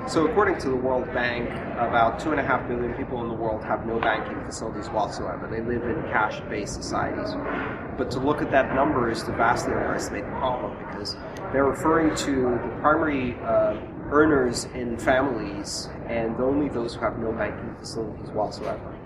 So according to the World Bank, about 2.5 billion people in the world have no banking facilities whatsoever. They live in cash-based societies. But to look at that number is to vastly underestimate the problem, because they're referring to the primary earners in families and only those who have no banking facilities whatsoever.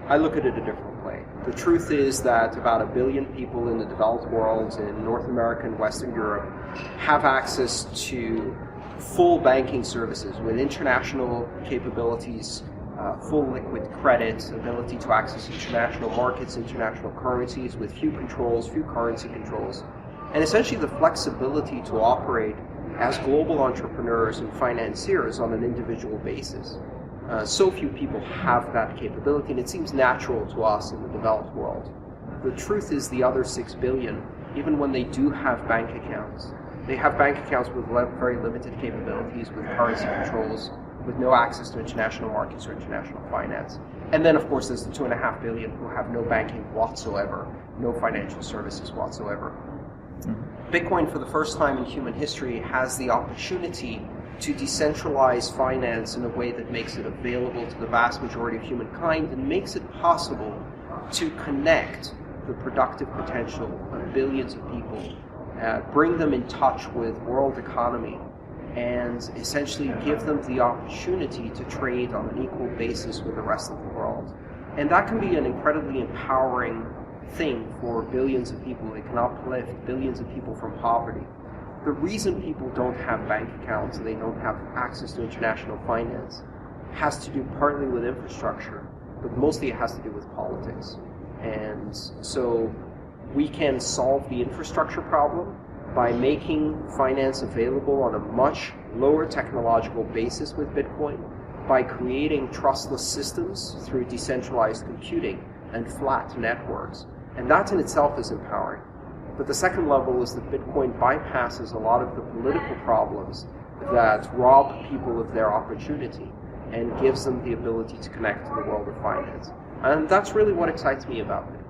I look at it a different way. The truth is that about 1 billion people in the developed world, in North America and Western Europe, have access to full banking services with international capabilities, full liquid credit, ability to access international markets, international currencies with few controls, few currency controls, and essentially the flexibility to operate as global entrepreneurs and financiers on an individual basis. So few people have that capability, and it seems natural to us in the developed world. The truth is the other 6 billion, even when they do have bank accounts, they have bank accounts with very limited capabilities, with currency controls, with no access to international markets or international finance. And then, of course, there's the 2.5 billion who have no banking whatsoever, no financial services whatsoever. Bitcoin, for the first time in human history, has the opportunity to decentralize finance in a way that makes it available to the vast majority of humankind and makes it possible to connect the productive potential of billions of people, bring them in touch with world economy, and essentially give them the opportunity to trade on an equal basis with the rest of the world. And that can be an incredibly empowering thing for billions of people. It can uplift billions of people from poverty. The reason people don't have bank accounts and they don't have access to international finance has to do partly with infrastructure, but mostly it has to do with politics. And so we can solve the infrastructure problem by making finance available on a much lower technological basis with Bitcoin, by creating trustless systems through decentralized computing and flat networks. And that in itself is empowering. But the second level is that Bitcoin bypasses a lot of the political problems that rob people of their opportunity and gives them the ability to connect to the world of finance. And that's really what excites me about Bitcoin.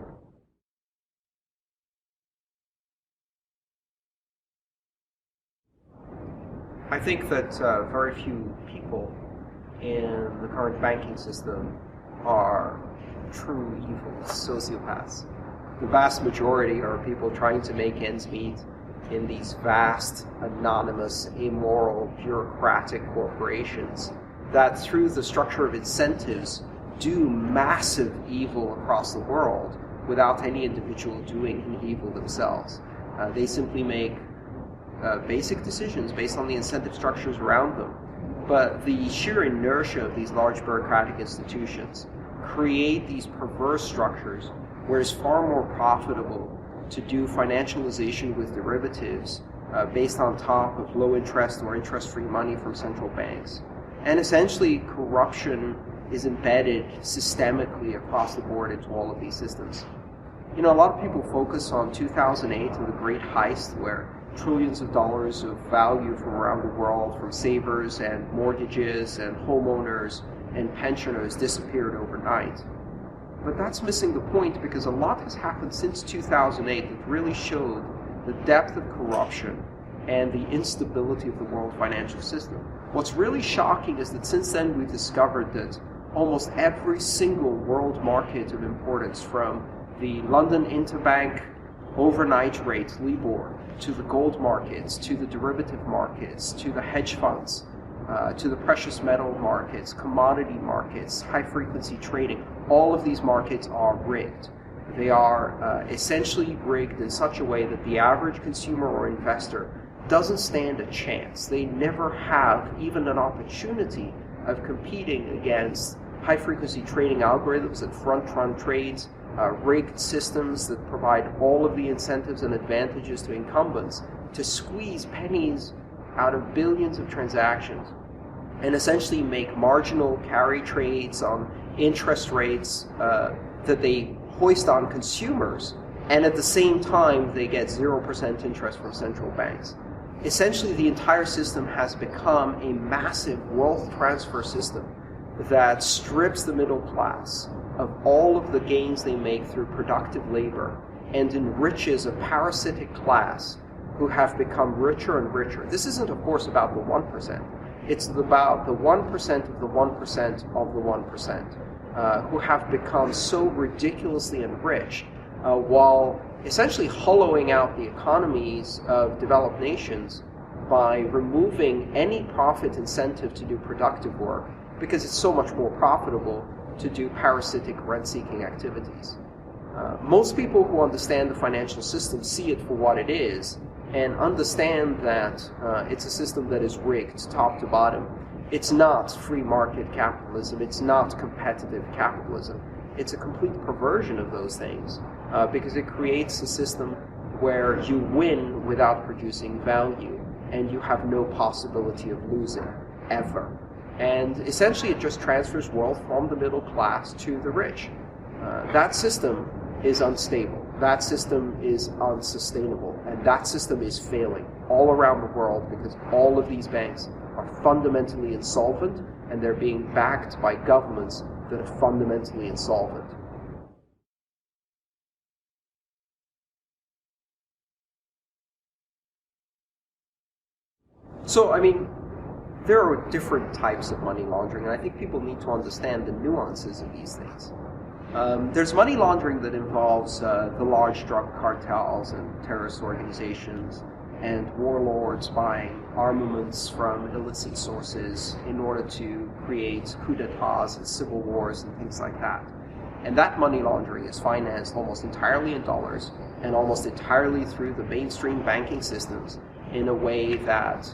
I think that very few people in the current banking system are true evil sociopaths. The vast majority are people trying to make ends meet in these vast, anonymous, immoral, bureaucratic corporations that, through the structure of incentives, do massive evil across the world without any individual doing any evil themselves. They simply make basic decisions based on the incentive structures around them. But the sheer inertia of these large bureaucratic institutions create these perverse structures where it's far more profitable to do financialization with derivatives based on top of low interest or interest-free money from central banks. And essentially, corruption is embedded systemically across the board into all of these systems. You know, a lot of people focus on 2008 and the Great Heist, where trillions of dollars of value from around the world, from savers and mortgages and homeowners and pensioners, disappeared overnight. But that's missing the point, because a lot has happened since 2008 that really showed the depth of corruption and the instability of the world financial system. What's really shocking is that since then we've discovered that almost every single world market of importance, from the London interbank overnight rate, LIBOR, to the gold markets, to the derivative markets, to the hedge funds, to the precious metal markets, commodity markets, high-frequency trading, all of these markets are rigged. They are essentially rigged in such a way that the average consumer or investor doesn't stand a chance. They never have even an opportunity of competing against high-frequency trading algorithms that front-run trades, rigged systems that provide all of the incentives and advantages to incumbents to squeeze pennies out of billions of transactions and essentially make marginal carry trades on interest rates that they hoist on consumers, and at the same time they get 0% interest from central banks. Essentially, the entire system has become a massive wealth transfer system that strips the middle class of all of the gains they make through productive labor and enriches a parasitic class who have become richer and richer. This isn't, of course, about the 1%. It's about the 1% of the 1% of the 1% who have become so ridiculously enriched while essentially hollowing out the economies of developed nations by removing any profit incentive to do productive work, because it's so much more profitable to do parasitic rent-seeking activities. Most people who understand the financial system see it for what it is and understand that it's a system that is rigged top to bottom. It's not free market capitalism. It's not competitive capitalism. It's a complete perversion of those things because it creates a system where you win without producing value and you have no possibility of losing, ever. And essentially it just transfers wealth from the middle class to the rich. That system is unstable. That system is unsustainable. And that system is failing all around the world because all of these banks are fundamentally insolvent and they're being backed by governments that are fundamentally insolvent. So, I mean, there are different types of money laundering, and I think people need to understand the nuances of these things. There's money laundering that involves the large drug cartels and terrorist organizations and warlords buying armaments from illicit sources in order to create coups d'etats and civil wars and things like that. And that money laundering is financed almost entirely in dollars and almost entirely through the mainstream banking systems in a way that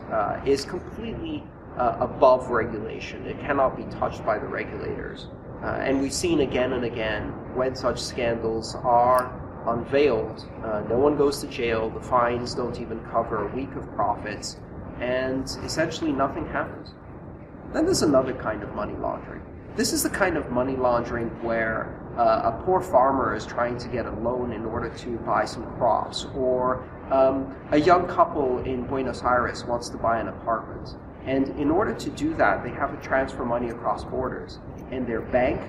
is completely above regulation. It cannot be touched by the regulators. And we've seen again and again when such scandals are unveiled, no one goes to jail, the fines don't even cover a week of profits, and essentially nothing happens. Then there's another kind of money laundering. This is the kind of money laundering where a poor farmer is trying to get a loan in order to buy some crops, or a young couple in Buenos Aires wants to buy an apartment. And in order to do that, they have to transfer money across borders. And their bank,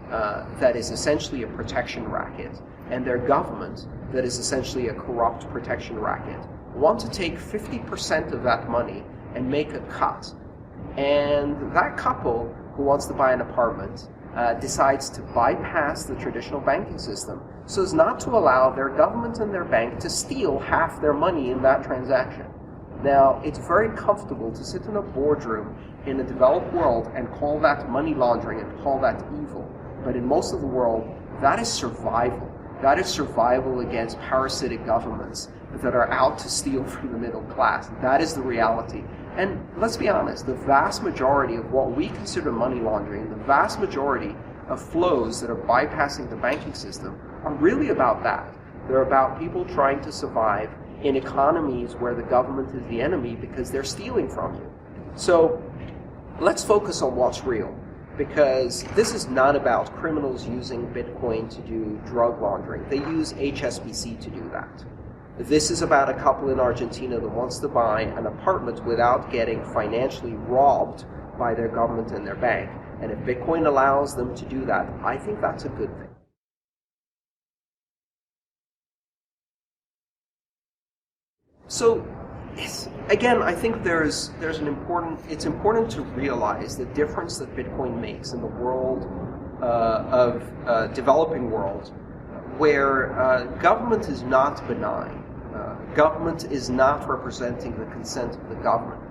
that is essentially a protection racket, and their government, that is essentially a corrupt protection racket, want to take 50% of that money and make a cut. And that couple who wants to buy an apartment decides to bypass the traditional banking system so as not to allow their government and their bank to steal half their money in that transaction. Now, it's very comfortable to sit in a boardroom in a developed world and call that money laundering and call that evil. But in most of the world, that is survival. That is survival against parasitic governments that are out to steal from the middle class. That is the reality. And let's be honest, the vast majority of what we consider money laundering, the vast majority of flows that are bypassing the banking system are really about that. They're about people trying to survive in economies where the government is the enemy because they're stealing from you. So let's focus on what's real, because this is not about criminals using Bitcoin to do drug laundering. They use HSBC to do that. This is about a couple in Argentina that wants to buy an apartment without getting financially robbed by their government and their bank. And if Bitcoin allows them to do that, I think that's a good thing. So, again, I think it's important to realize the difference that Bitcoin makes in the world of developing world, where government is not benign. Government is not representing the consent of the government.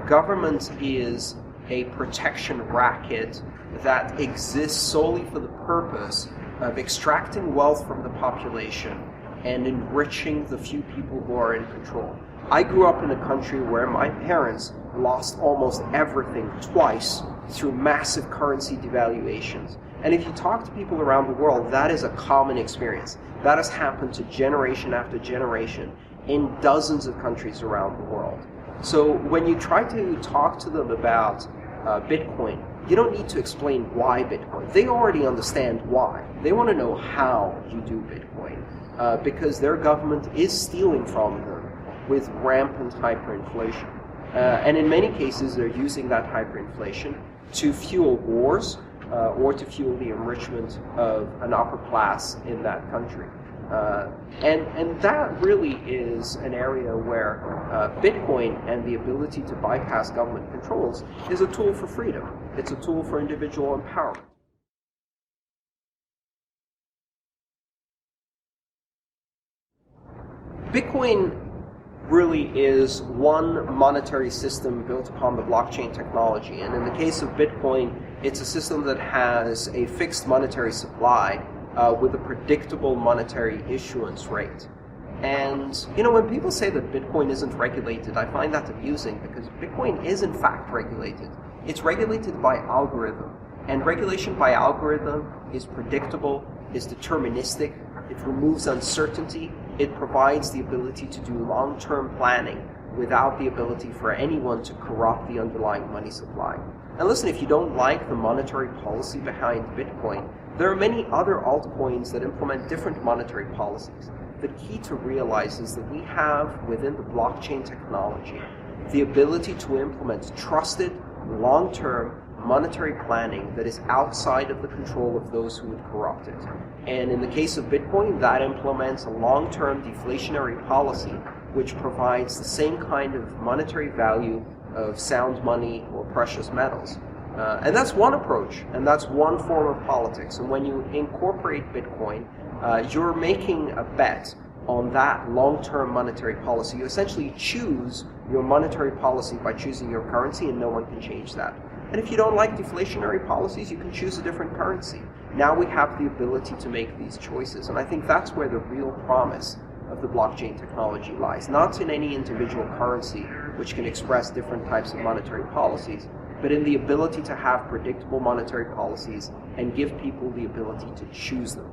Government is a protection racket that exists solely for the purpose of extracting wealth from the population and enriching the few people who are in control. I grew up in a country where my parents lost almost everything twice through massive currency devaluations. And if you talk to people around the world, that is a common experience. That has happened to generation after generation in dozens of countries around the world. So when you try to talk to them about Bitcoin, you don't need to explain why Bitcoin. They already understand why. They want to know how you do Bitcoin, because their government is stealing from them with rampant hyperinflation. And in many cases, they're using that hyperinflation to fuel wars or to fuel the enrichment of an upper class in that country. And that really is an area where Bitcoin and the ability to bypass government controls is a tool for freedom. It's a tool for individual empowerment. Bitcoin really is one monetary system built upon the blockchain technology. And in the case of Bitcoin, it's a system that has a fixed monetary supply with a predictable monetary issuance rate. And, when people say that Bitcoin isn't regulated, I find that amusing because Bitcoin is in fact regulated. It's regulated by algorithm. And regulation by algorithm is predictable, is deterministic, it removes uncertainty, it provides the ability to do long-term planning without the ability for anyone to corrupt the underlying money supply. And listen, if you don't like the monetary policy behind Bitcoin, there are many other altcoins that implement different monetary policies. The key to realize is that we have within the blockchain technology the ability to implement trusted, long-term monetary planning that is outside of the control of those who would corrupt it. And in the case of Bitcoin, that implements a long-term deflationary policy which provides the same kind of monetary value of sound money or precious metals. And that's one approach, and that's one form of politics. And when you incorporate Bitcoin, you're making a bet on that long-term monetary policy. You essentially choose your monetary policy by choosing your currency, and no one can change that. And if you don't like deflationary policies, you can choose a different currency. Now we have the ability to make these choices, and I think that's where the real promise of the blockchain technology lies. Not in any individual currency, which can express different types of monetary policies, but in the ability to have predictable monetary policies and give people the ability to choose them.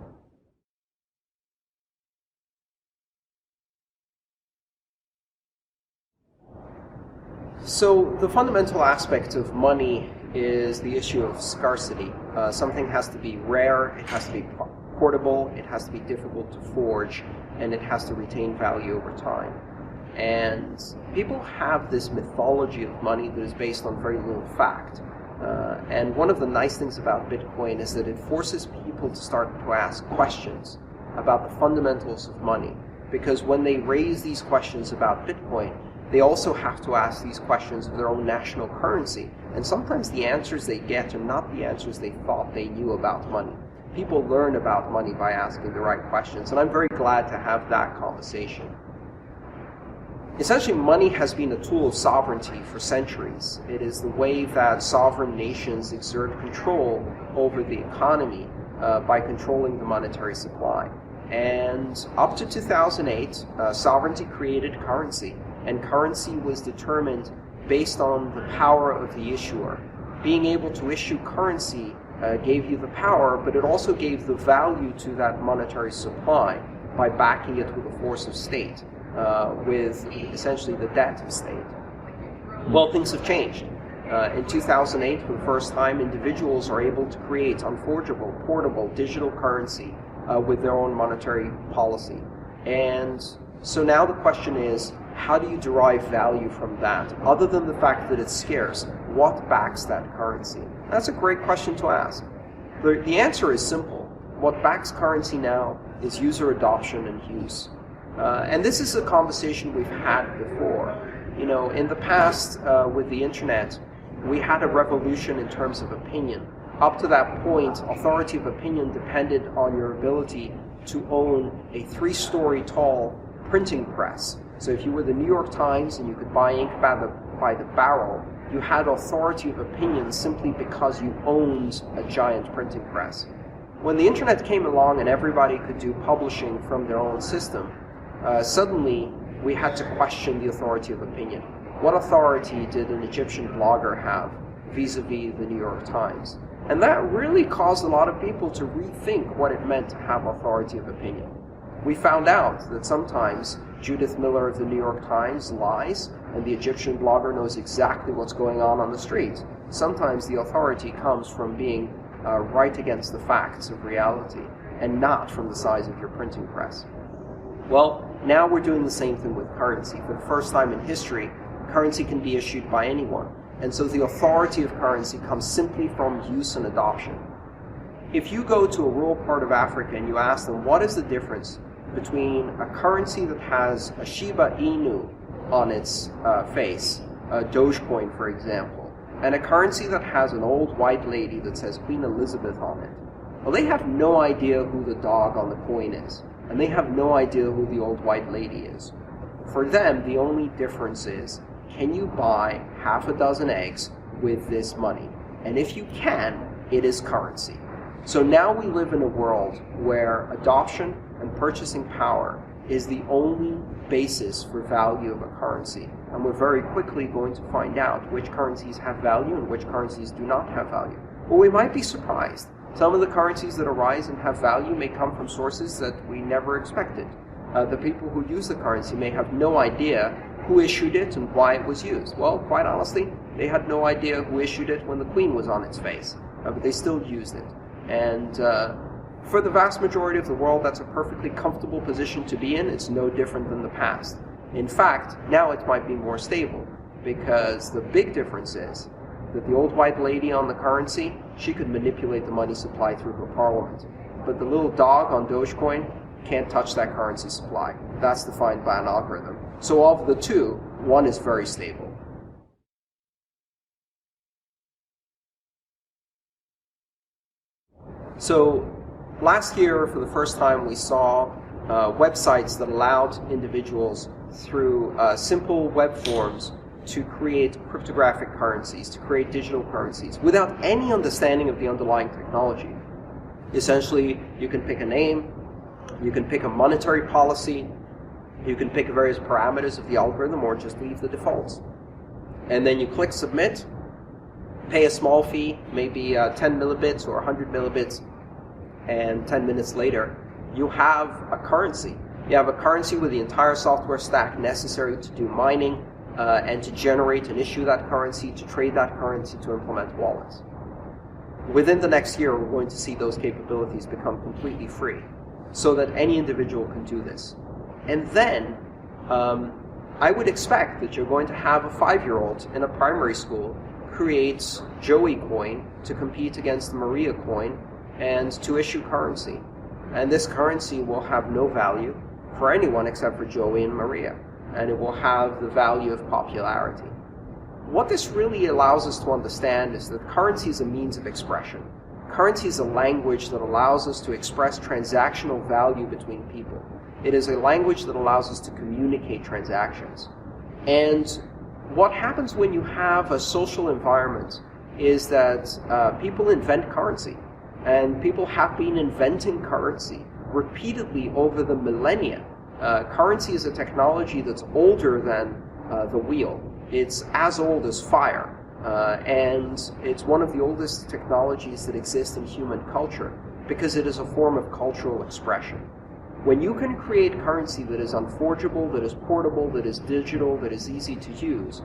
So the fundamental aspect of money is the issue of scarcity. Something has to be rare, it has to be portable, it has to be difficult to forge, and it has to retain value over time. And people have this mythology of money that is based on very little fact. And one of the nice things about Bitcoin is that it forces people to start to ask questions about the fundamentals of money. Because when they raise these questions about Bitcoin, they also have to ask these questions of their own national currency. And sometimes the answers they get are not the answers they thought they knew about money. People learn about money by asking the right questions, and I'm very glad to have that conversation. Essentially, money has been a tool of sovereignty for centuries. It is the way that sovereign nations exert control over the economy by controlling the monetary supply. And up to 2008, sovereignty created currency. And currency was determined based on the power of the issuer. Being able to issue currency gave you the power, but it also gave the value to that monetary supply by backing it with a force of state, with essentially the debt of state. Well, things have changed. In 2008, for the first time, individuals are able to create unforgeable, portable, digital currency with their own monetary policy. And so now the question is, how do you derive value from that? Other than the fact that it's scarce, what backs that currency? That's a great question to ask. The answer is simple. What backs currency now is user adoption and use. And this is a conversation we've had before. In the past, with the internet, we had a revolution in terms of opinion. Up to that point, authority of opinion depended on your ability to own a 3-story tall printing press. So if you were the New York Times and you could buy ink by the barrel, you had authority of opinion simply because you owned a giant printing press. When the internet came along and everybody could do publishing from their own system, suddenly we had to question the authority of opinion. What authority did an Egyptian blogger have vis-a-vis the New York Times? And that really caused a lot of people to rethink what it meant to have authority of opinion. We found out that sometimes Judith Miller of the New York Times lies, and the Egyptian blogger knows exactly what's going on the street. Sometimes the authority comes from being right against the facts of reality, and not from the size of your printing press. Well, now we're doing the same thing with currency. For the first time in history, currency can be issued by anyone, and so the authority of currency comes simply from use and adoption. If you go to a rural part of Africa and you ask them, what is the difference between a currency that has a Shiba Inu on its face, Dogecoin for example, and a currency that has an old white lady that says Queen Elizabeth on it. Well, they have no idea who the dog on the coin is, and they have no idea who the old white lady is. For them, the only difference is, can you buy half a dozen eggs with this money? And if you can, it is currency. So now we live in a world where adoption and purchasing power is the only basis for value of a currency. And we're very quickly going to find out which currencies have value and which currencies do not have value. But we might be surprised. Some of the currencies that arise and have value may come from sources that we never expected. The people who use the currency may have no idea who issued it and why it was used. Well, quite honestly, they had no idea who issued it when the Queen was on its face, but they still used it. And for the vast majority of the world, that's a perfectly comfortable position to be in. It's no different than the past. In fact, now it might be more stable, because the big difference is that the old white lady on the currency, she could manipulate the money supply through her parliament. But the little dog on Dogecoin can't touch that currency supply. That's defined by an algorithm. So of the two, one is very stable. So last year, for the first time, we saw websites that allowed individuals through simple web forms to create cryptographic currencies, to create digital currencies, without any understanding of the underlying technology. Essentially, you can pick a name, you can pick a monetary policy, you can pick various parameters of the algorithm, or just leave the defaults. And then you click submit, pay a small fee, maybe 10 millibits or 100 millibits, and 10 minutes later, you have a currency. You have a currency with the entire software stack necessary to do mining, and to generate and issue that currency, to trade that currency, to implement wallets. Within the next year, we're going to see those capabilities become completely free, so that any individual can do this. And then, I would expect that you're going to have a 5-year-old in a primary school create Joey coin to compete against the Maria coin and to issue currency. And this currency will have no value for anyone except for Joey and Maria, and it will have the value of popularity. What this really allows us to understand is that currency is a means of expression. Currency is a language that allows us to express transactional value between people. It is a language that allows us to communicate transactions. And what happens when you have a social environment is that people invent currency. And people have been inventing currency repeatedly over the millennia. Currency is a technology that's older than the wheel. It's as old as fire. And it's one of the oldest technologies that exist in human culture because it is a form of cultural expression. When you can create currency that is unforgeable, that is portable, that is digital, that is easy to use,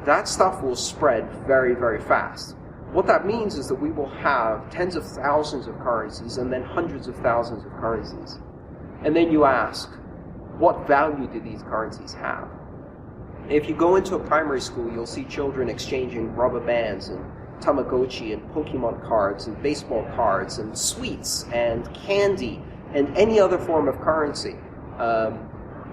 that stuff will spread very, very fast. What that means is that we will have tens of thousands of currencies and then hundreds of thousands of currencies. And then you ask, what value do these currencies have? If you go into a primary school, you'll see children exchanging rubber bands and Tamagotchi and Pokemon cards and baseball cards and sweets and candy and any other form of currency.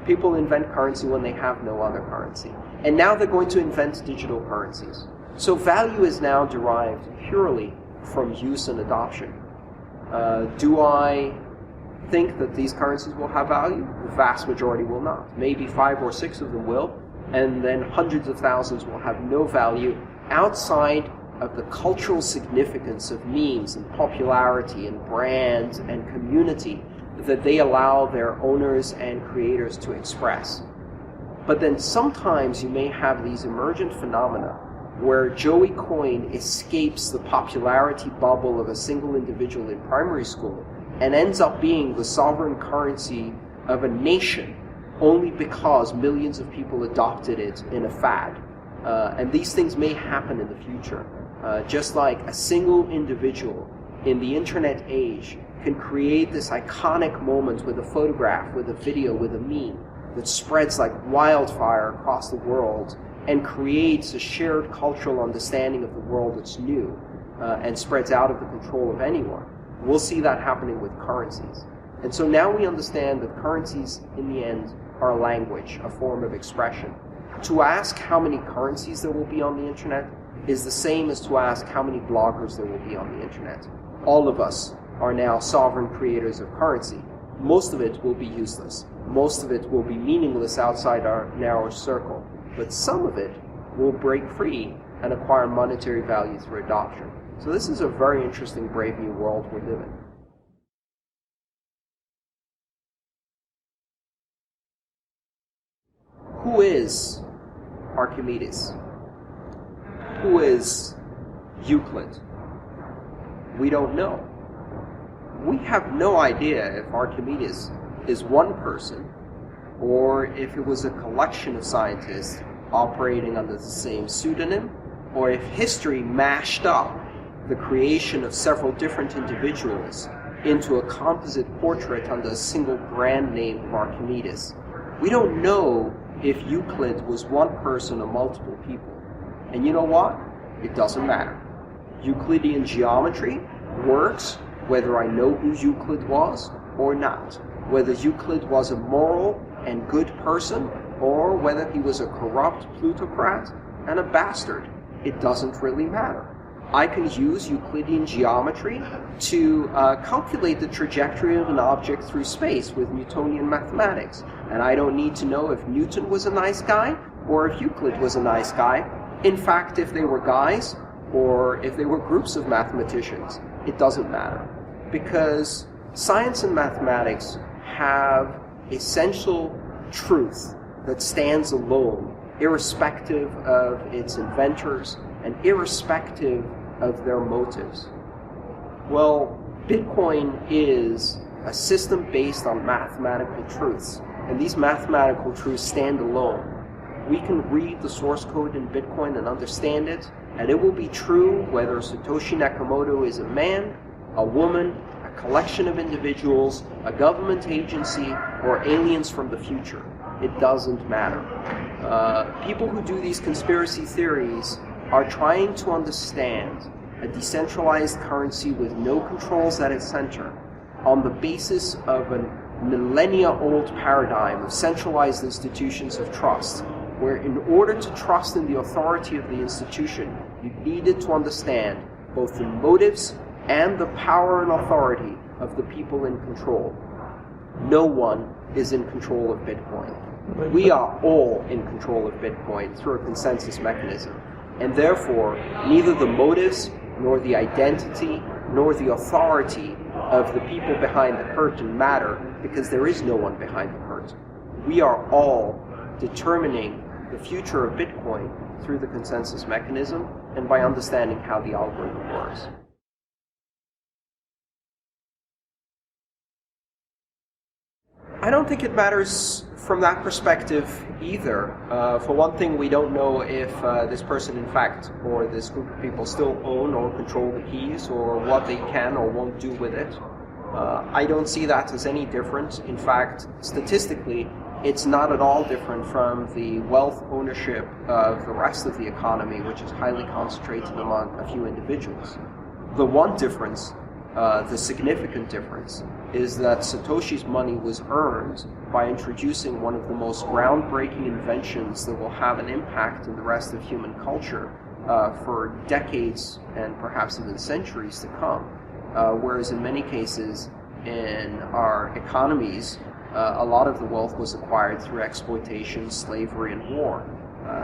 People invent currency when they have no other currency. And now they're going to invent digital currencies. So value is now derived purely from use and adoption. Do I think that these currencies will have value? The vast majority will not. Maybe 5 or 6 of them will, and then hundreds of thousands will have no value outside of the cultural significance of memes and popularity and brand and community that they allow their owners and creators to express. But then sometimes you may have these emergent phenomena where Joey coin escapes the popularity bubble of a single individual in primary school and ends up being the sovereign currency of a nation only because millions of people adopted it in a fad. And these things may happen in the future. Just like a single individual in the internet age can create this iconic moment with a photograph, with a video, with a meme that spreads like wildfire across the world and creates a shared cultural understanding of the world that's new and spreads out of the control of anyone. We'll see that happening with currencies. And so now we understand that currencies, in the end, are a language, a form of expression. To ask how many currencies there will be on the internet is the same as to ask how many bloggers there will be on the internet. All of us are now sovereign creators of currency. Most of it will be useless. Most of it will be meaningless outside our narrow circle. But some of it will break free and acquire monetary value through adoption. So this is a very interesting, brave new world we live in. Who is Archimedes? Who is Euclid? We don't know. We have no idea if Archimedes is one person or if it was a collection of scientists operating under the same pseudonym, or if history mashed up the creation of several different individuals into a composite portrait under a single brand name of Archimedes. We don't know if Euclid was one person or multiple people. And you know what? It doesn't matter. Euclidean geometry works whether I know who Euclid was or not. Whether Euclid was a moral and good person or whether he was a corrupt plutocrat and a bastard. It doesn't really matter. I can use Euclidean geometry to calculate the trajectory of an object through space with Newtonian mathematics. And I don't need to know if Newton was a nice guy or if Euclid was a nice guy. In fact, if they were guys or if they were groups of mathematicians, it doesn't matter. Because science and mathematics have essential truth that stands alone, irrespective of its inventors and irrespective of their motives. Well, Bitcoin is a system based on mathematical truths, and these mathematical truths stand alone. We can read the source code in Bitcoin and understand it, and it will be true whether Satoshi Nakamoto is a man, a woman, a collection of individuals, a government agency, or aliens from the future. It doesn't matter. People who do these conspiracy theories are trying to understand a decentralized currency with no controls at its center on the basis of a millennia-old paradigm of centralized institutions of trust, where in order to trust in the authority of the institution, you needed to understand both the motives and the power and authority of the people in control. No one is in control of Bitcoin. We are all in control of Bitcoin through a consensus mechanism. And therefore, neither the motives, nor the identity, nor the authority of the people behind the curtain matter, because there is no one behind the curtain. We are all determining the future of Bitcoin through the consensus mechanism and by understanding how the algorithm works. I don't think it matters from that perspective either. For one thing, we don't know if this person in fact, or this group of people, still own or control the keys, or what they can or won't do with it. I don't see that as any different. In fact, statistically, it's not at all different from the wealth ownership of the rest of the economy, which is highly concentrated among a few individuals. The one difference, the significant difference, is that Satoshi's money was earned by introducing one of the most groundbreaking inventions that will have an impact in the rest of human culture for decades and perhaps even centuries to come. Whereas in many cases in our economies, a lot of the wealth was acquired through exploitation, slavery, and war.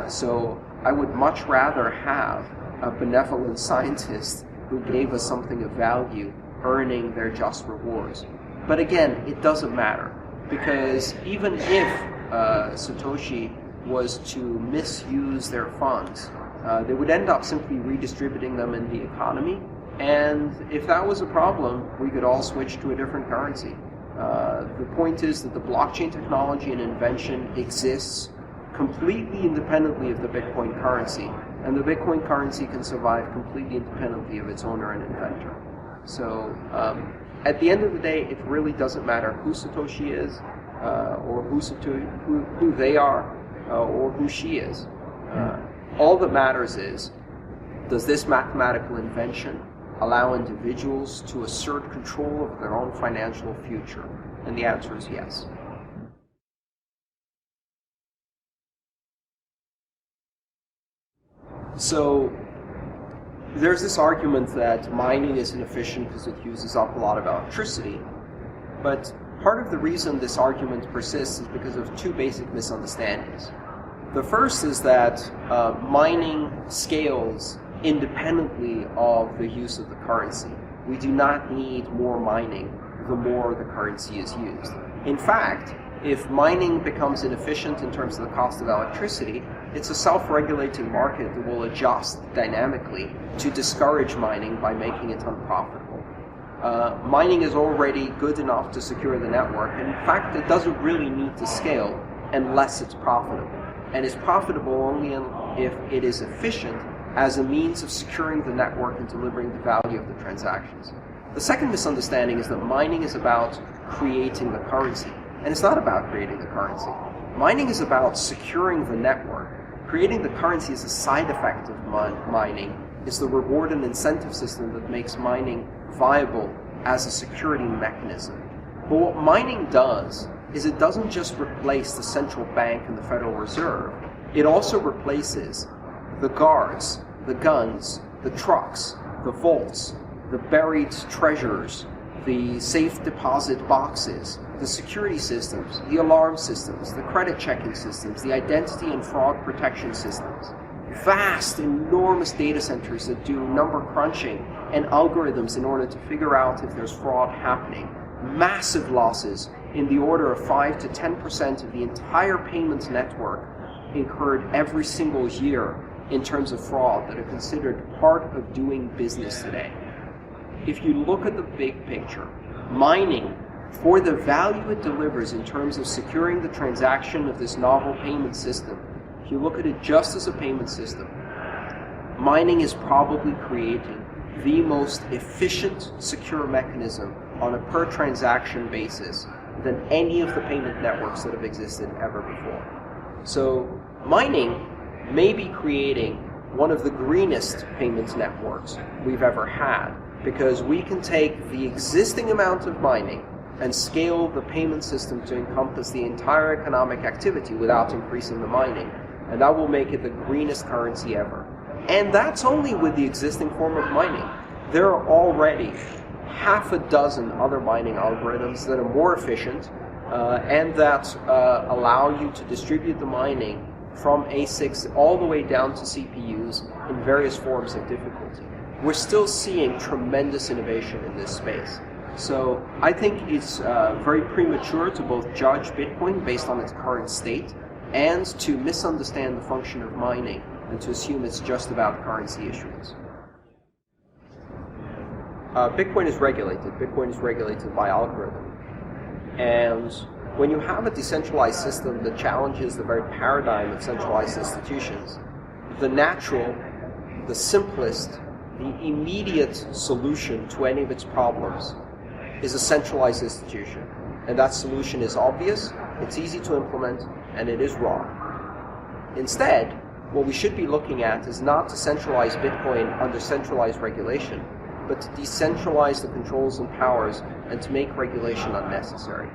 So I would much rather have a benevolent scientist who gave us something of value earning their just rewards. But again, it doesn't matter, because even if Satoshi was to misuse their funds, they would end up simply redistributing them in the economy, and if that was a problem, we could all switch to a different currency. The point is that the blockchain technology and invention exists completely independently of the Bitcoin currency, and the Bitcoin currency can survive completely independently of its owner and inventor. So at the end of the day, it really doesn't matter who Satoshi is, or who they are, or who she is. All that matters is, does this mathematical invention allow individuals to assert control of their own financial future? And the answer is yes. So there's this argument that mining is inefficient because it uses up a lot of electricity. But part of the reason this argument persists is because of two basic misunderstandings. The first is that mining scales independently of the use of the currency. We do not need more mining the more the currency is used. In fact, if mining becomes inefficient in terms of the cost of electricity, it's a self-regulating market that will adjust dynamically to discourage mining by making it unprofitable. Mining is already good enough to secure the network, and in fact it doesn't really need to scale unless it's profitable. And it's profitable only if it is efficient as a means of securing the network and delivering the value of the transactions. The second misunderstanding is that mining is about creating the currency. And it's not about creating the currency. Mining is about securing the network. Creating the currency is a side effect of mining. It's the reward and incentive system that makes mining viable as a security mechanism. But what mining does is it doesn't just replace the central bank and the Federal Reserve. It also replaces the guards, the guns, the trucks, the vaults, the buried treasures, the safe deposit boxes, the security systems, the alarm systems, the credit checking systems, the identity and fraud protection systems. Vast, enormous data centers that do number crunching and algorithms in order to figure out if there's fraud happening. Massive losses in the order of 5 to 10% of the entire payments network incurred every single year in terms of fraud that are considered part of doing business today. If you look at the big picture, mining, for the value it delivers in terms of securing the transaction of this novel payment system, if you look at it just as a payment system, mining is probably creating the most efficient, secure mechanism on a per transaction basis than any of the payment networks that have existed ever before. So mining may be creating one of the greenest payment networks we've ever had, because we can take the existing amount of mining and scale the payment system to encompass the entire economic activity without increasing the mining, and that will make it the greenest currency ever. And that's only with the existing form of mining. There are already half a dozen other mining algorithms that are more efficient and that allow you to distribute the mining from ASICs all the way down to CPUs in various forms of difficulty. We're still seeing tremendous innovation in this space. So I think it's very premature to both judge Bitcoin based on its current state and to misunderstand the function of mining and to assume it's just about currency issuance. Bitcoin is regulated. Bitcoin is regulated by algorithm. And when you have a decentralized system that challenges the very paradigm of centralized institutions, the natural, the simplest, the immediate solution to any of its problems is a centralized institution. And that solution is obvious, it's easy to implement, and it is wrong. Instead, what we should be looking at is not to centralize Bitcoin under centralized regulation, but to decentralize the controls and powers and to make regulation unnecessary.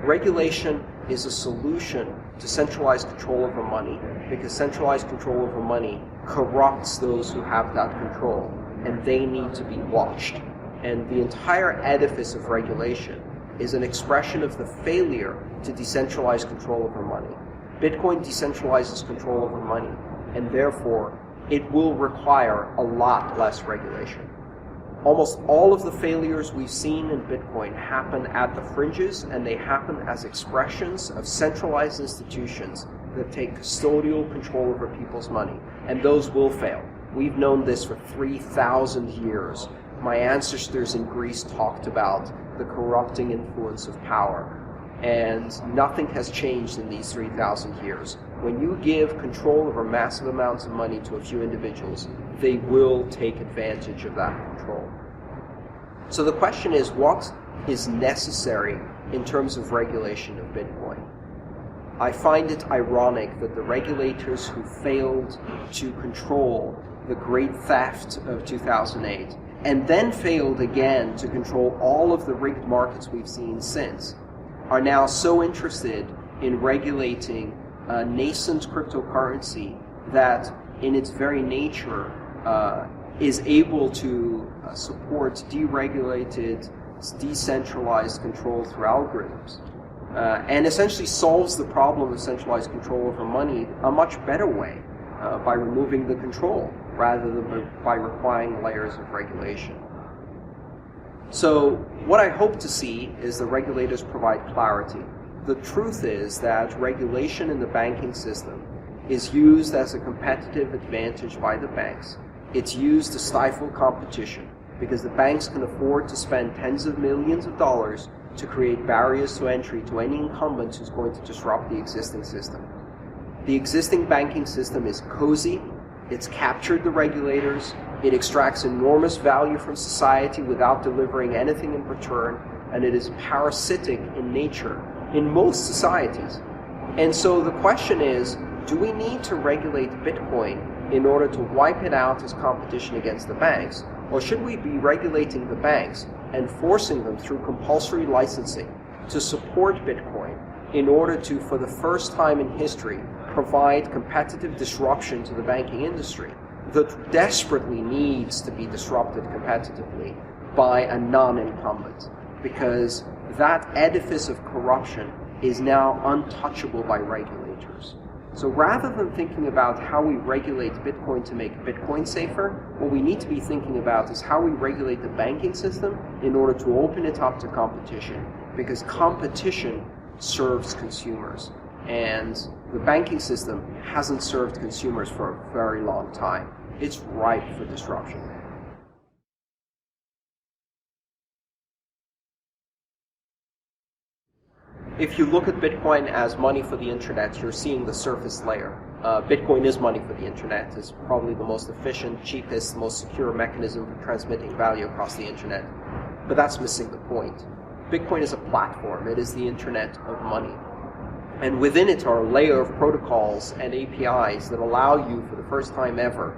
Regulation is a solution to centralized control over money, because centralized control over money corrupts those who have that control, and they need to be watched. And the entire edifice of regulation is an expression of the failure to decentralize control over money. Bitcoin decentralizes control over money, and therefore it will require a lot less regulation. Almost all of the failures we've seen in Bitcoin happen at the fringes, and they happen as expressions of centralized institutions that take custodial control over people's money, and those will fail. We've known this for 3,000 years. My ancestors in Greece talked about the corrupting influence of power, and nothing has changed in these 3,000 years. When you give control over massive amounts of money to a few individuals, they will take advantage of that control. So the question is, what is necessary in terms of regulation of Bitcoin? I find it ironic that the regulators who failed to control the great theft of 2008 and then failed again to control all of the rigged markets we've seen since, are now so interested in regulating a nascent cryptocurrency that in its very nature is able to support deregulated, decentralized control through algorithms, and essentially solves the problem of centralized control over money a much better way, by removing the control rather than by requiring layers of regulation. So what I hope to see is the regulators provide clarity. The truth is that regulation in the banking system is used as a competitive advantage by the banks. It's used to stifle competition because the banks can afford to spend tens of millions of dollars to create barriers to entry to any incumbent who's going to disrupt the existing system. The existing banking system is cozy, it's captured the regulators, it extracts enormous value from society without delivering anything in return, and it is parasitic in nature in most societies. And so the question is, do we need to regulate Bitcoin in order to wipe it out as competition against the banks? Or should we be regulating the banks and forcing them through compulsory licensing to support Bitcoin in order to, for the first time in history, provide competitive disruption to the banking industry that desperately needs to be disrupted competitively by a non-incumbent, because that edifice of corruption is now untouchable by regulators. So rather than thinking about how we regulate Bitcoin to make Bitcoin safer, what we need to be thinking about is how we regulate the banking system in order to open it up to competition, because competition serves consumers. And the banking system hasn't served consumers for a very long time. It's ripe for disruption. If you look at Bitcoin as money for the internet, you're seeing the surface layer. Bitcoin is money for the internet. It's probably the most efficient, cheapest, most secure mechanism for transmitting value across the internet. But that's missing the point. Bitcoin is a platform. It is the internet of money. And within it are a layer of protocols and APIs that allow you, for the first time ever,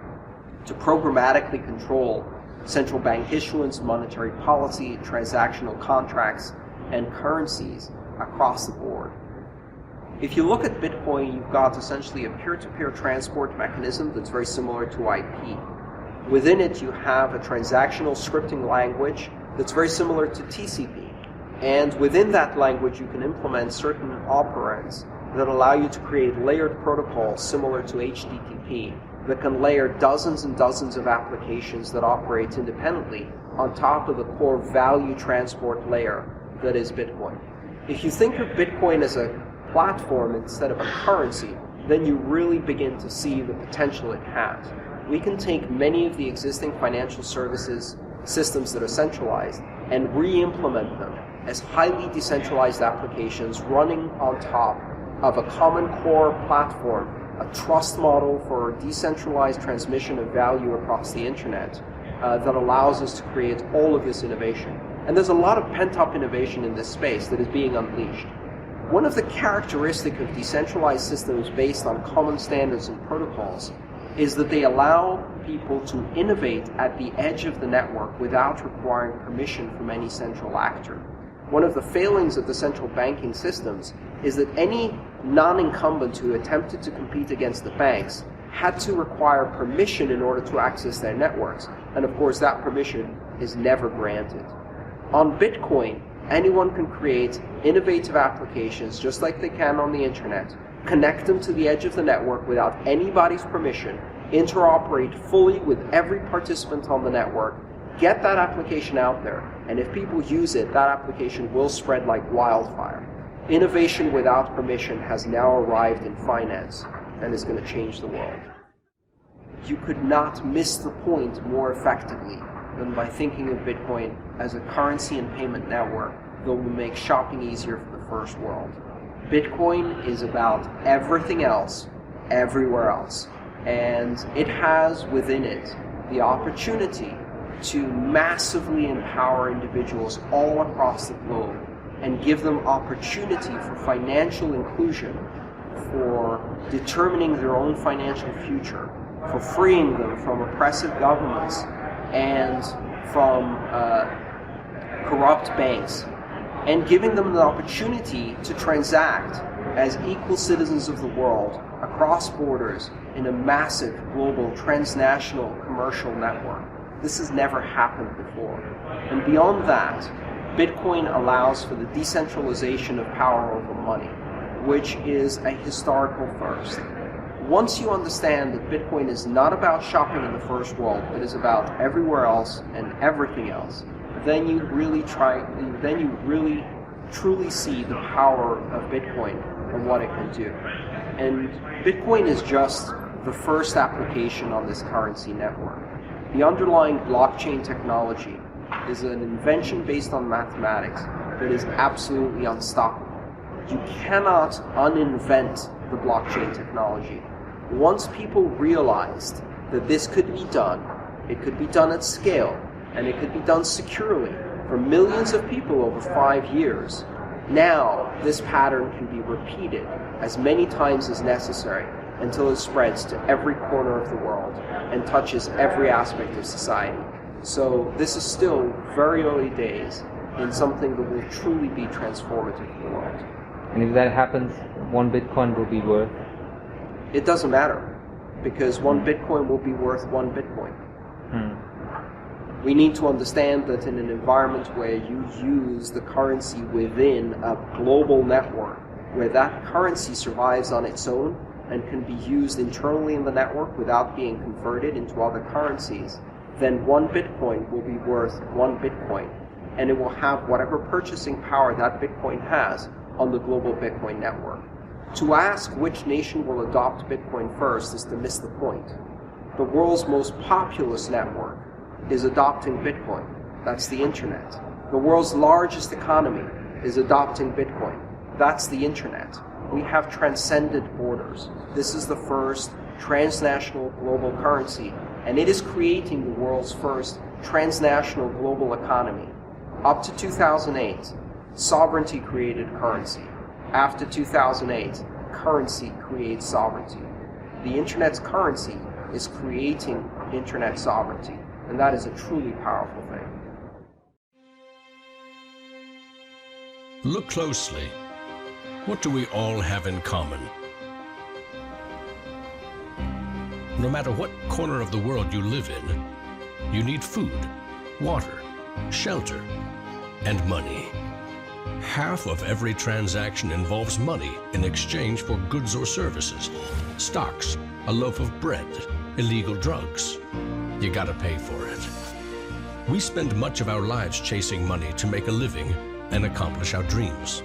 to programmatically control central bank issuance, monetary policy, transactional contracts, and currencies across the board. If you look at Bitcoin, you've got essentially a peer-to-peer transport mechanism that's very similar to IP. Within it, you have a transactional scripting language that's very similar to TCP. And within that language, you can implement certain operands that allow you to create layered protocols similar to HTTP that can layer dozens and dozens of applications that operate independently on top of the core value transport layer that is Bitcoin. If you think of Bitcoin as a platform instead of a currency, then you really begin to see the potential it has. We can take many of the existing financial services systems that are centralized and re-implement them as highly decentralized applications running on top of a common core platform, a trust model for decentralized transmission of value across the internet that allows us to create all of this innovation. And there's a lot of pent-up innovation in this space that is being unleashed. One of the characteristics of decentralized systems based on common standards and protocols is that they allow people to innovate at the edge of the network without requiring permission from any central actor. One of the failings of the central banking systems is that any non-incumbent who attempted to compete against the banks had to require permission in order to access their networks. And of course, that permission is never granted. On Bitcoin, anyone can create innovative applications just like they can on the internet, connect them to the edge of the network without anybody's permission, interoperate fully with every participant on the network, get that application out there, and if people use it, that application will spread like wildfire. Innovation without permission has now arrived in finance and is going to change the world. You could not miss the point more effectively than by thinking of Bitcoin as a currency and payment network that will make shopping easier for the first world. Bitcoin is about everything else, everywhere else, and it has within it the opportunity to massively empower individuals all across the globe and give them opportunity for financial inclusion, for determining their own financial future, for freeing them from oppressive governments, and from corrupt banks and giving them the opportunity to transact as equal citizens of the world across borders in a massive global transnational commercial network. This has never happened before. And beyond that, Bitcoin allows for the decentralization of power over money, which is a historical first. Once you understand that Bitcoin is not about shopping in the first world, but is about everywhere else and everything else, then you really truly see the power of Bitcoin and what it can do. And Bitcoin is just the first application on this currency network. The underlying blockchain technology is an invention based on mathematics that is absolutely unstoppable. You cannot uninvent the blockchain technology. Once people realized that this could be done, it could be done at scale, and it could be done securely for millions of people over 5 years, now this pattern can be repeated as many times as necessary until it spreads to every corner of the world and touches every aspect of society. So this is still very early days in something that will truly be transformative for the world. And if that happens, 1 Bitcoin will be worth? It doesn't matter, because 1 Bitcoin will be worth 1 Bitcoin. We need to understand that in an environment where you use the currency within a global network, where that currency survives on its own and can be used internally in the network without being converted into other currencies, then 1 Bitcoin will be worth 1 Bitcoin, and it will have whatever purchasing power that Bitcoin has on the global Bitcoin network. To ask which nation will adopt Bitcoin first is to miss the point. The world's most populous network is adopting Bitcoin. That's the internet. The world's largest economy is adopting Bitcoin. That's the internet. We have transcended borders. This is the first transnational global currency, and it is creating the world's first transnational global economy. Up to 2008, sovereignty created currency. After 2008, currency creates sovereignty. The internet's currency is creating internet sovereignty, and that is a truly powerful thing. Look closely. What do we all have in common? No matter what corner of the world you live in, you need food, water, shelter, and money. Half of every transaction involves money in exchange for goods or services, stocks, a loaf of bread, illegal drugs. You gotta pay for it. We spend much of our lives chasing money to make a living and accomplish our dreams.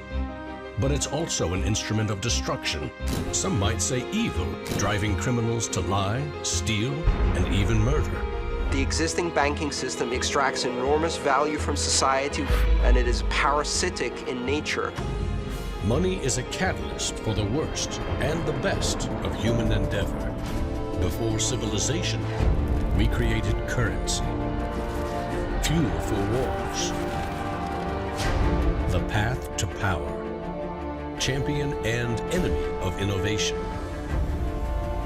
But it's also an instrument of destruction. Some might say evil, driving criminals to lie, steal, and even murder. The existing banking system extracts enormous value from society, and it is parasitic in nature. Money is a catalyst for the worst and the best of human endeavor. Before civilization, we created currency, fuel for wars, the path to power, champion and enemy of innovation.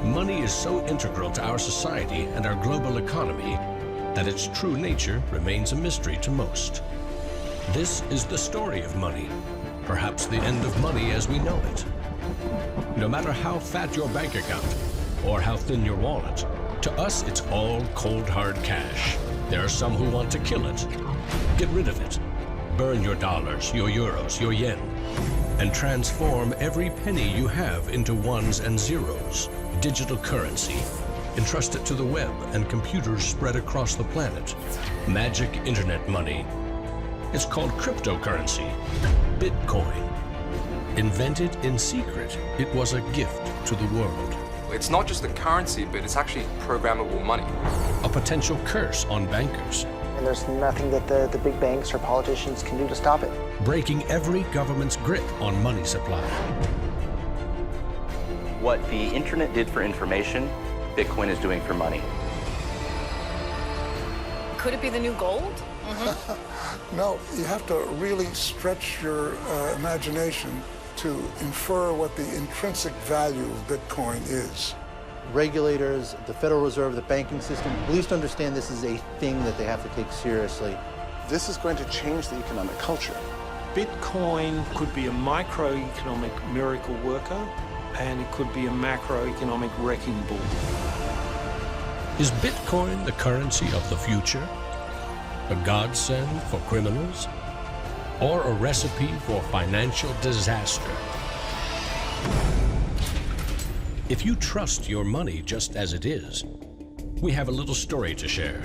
Money is so integral to our society and our global economy that its true nature remains a mystery to most. This is the story of money, perhaps the end of money as we know it. No matter how fat your bank account or how thin your wallet, to us it's all cold hard cash. There are some who want to kill it. Get rid of it. Burn your dollars, your euros, your yen, and transform every penny you have into ones and zeros. Digital currency. Entrust it to the web and computers spread across the planet. Magic internet money. It's called cryptocurrency. Bitcoin. Invented in secret, it was a gift to the world. It's not just a currency, but it's actually programmable money. A potential curse on bankers. And there's nothing that the big banks or politicians can do to stop it. Breaking every government's grip on money supply. What the internet did for information, Bitcoin is doing for money. Could it be the new gold? No, you have to really stretch your imagination to infer what the intrinsic value of Bitcoin is. regulators, the Federal Reserve, the banking system, at least understand this is a thing that they have to take seriously. This is going to change the economic culture. Bitcoin could be a microeconomic miracle worker, and it could be a macroeconomic wrecking ball. Is Bitcoin the currency of the future? A godsend for criminals? Or a recipe for financial disaster? If you trust your money just as it is, we have a little story to share.